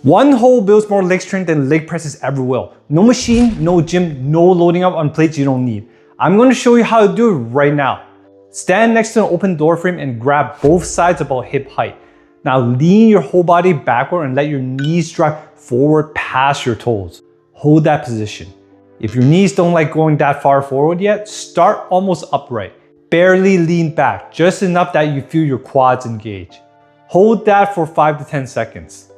One hold builds more leg strength than leg presses ever will. No machine, no gym, no loading up on plates you don't need. I'm going to show you how to do it right now. Stand next to an open door frame and grab both sides about hip height. Now lean your whole body backward and let your knees drive forward past your toes. Hold that position. If your knees don't like going that far forward yet, start almost upright. Barely lean back, just enough that you feel your quads engage. Hold that for 5 to 10 seconds.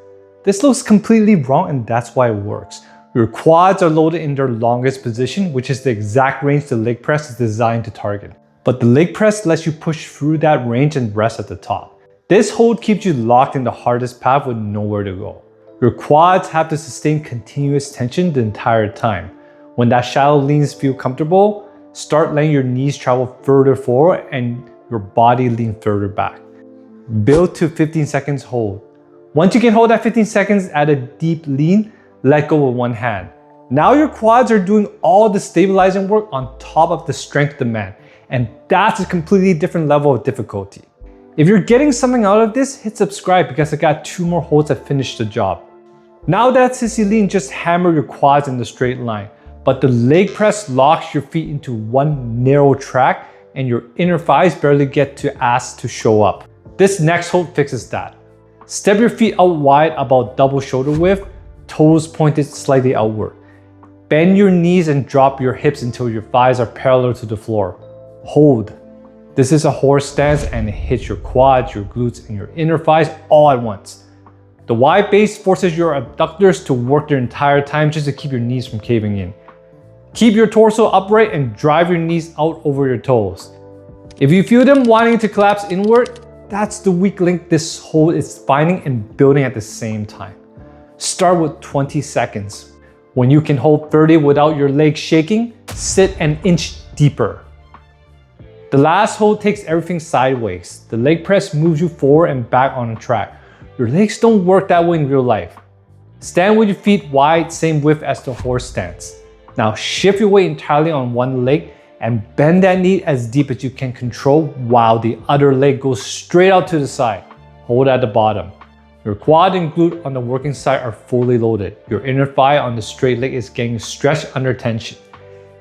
This looks completely wrong and that's why it works. Your quads are loaded in their longest position, which is the exact range the leg press is designed to target. But the leg press lets you push through that range and rest at the top. This hold keeps you locked in the hardest path with nowhere to go. Your quads have to sustain continuous tension the entire time. When that shallow leans feel comfortable, start letting your knees travel further forward and your body lean further back. Build to 15 seconds hold. Once you can hold that 15 seconds at a deep lean, let go with one hand. Now your quads are doing all the stabilizing work on top of the strength demand, and that's a completely different level of difficulty. If you're getting something out of this, hit subscribe because I got 2 more holds that finish the job. Now that sissy lean, just hammer your quads in the straight line, but the leg press locks your feet into one narrow track and your inner thighs barely get to ass to show up. This next hold fixes that. Step your feet out wide about double shoulder width, toes pointed slightly outward. Bend your knees and drop your hips until your thighs are parallel to the floor. Hold. This is a horse stance and it hits your quads, your glutes, and your inner thighs all at once. The wide base forces your abductors to work their entire time just to keep your knees from caving in. Keep your torso upright and drive your knees out over your toes. If you feel them wanting to collapse inward, that's the weak link this hold is finding and building at the same time. Start with 20 seconds. When you can hold 30 without your legs shaking, sit an inch deeper. The last hold takes everything sideways. The leg press moves you forward and back on a track. Your legs don't work that way in real life. Stand with your feet wide, same width as the horse stance. Now shift your weight entirely on one leg and bend that knee as deep as you can control while the other leg goes straight out to the side. Hold at the bottom. Your quad and glute on the working side are fully loaded. Your inner thigh on the straight leg is getting stretched under tension.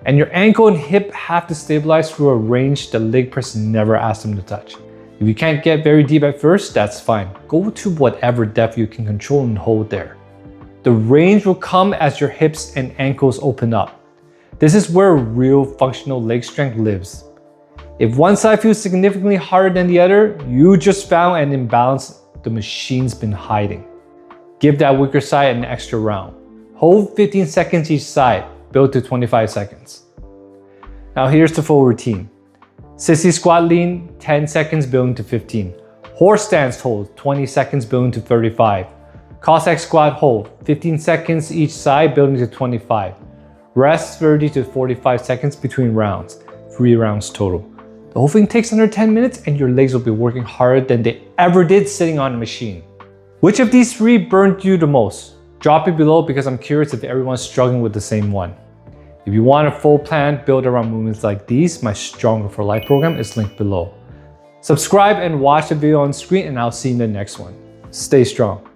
And your ankle and hip have to stabilize through a range the leg press never asked them to touch. If you can't get very deep at first, that's fine. Go to whatever depth you can control and hold there. The range will come as your hips and ankles open up. This is where real functional leg strength lives. If one side feels significantly harder than the other, you just found an imbalance the machine's been hiding. Give that weaker side an extra round. Hold 15 seconds each side, build to 25 seconds. Now here's the full routine. Sissy squat lean, 10 seconds building to 15. Horse stance hold, 20 seconds building to 35. Cossack squat hold, 15 seconds each side building to 25. Rest 30 to 45 seconds between rounds, 3 rounds total. The whole thing takes under 10 minutes and your legs will be working harder than they ever did sitting on a machine. Which of these 3 burned you the most? Drop it below because I'm curious if everyone's struggling with the same one. If you want a full plan built around movements like these, my Stronger for Life program is linked below. Subscribe and watch the video on screen and I'll see you in the next one. Stay strong.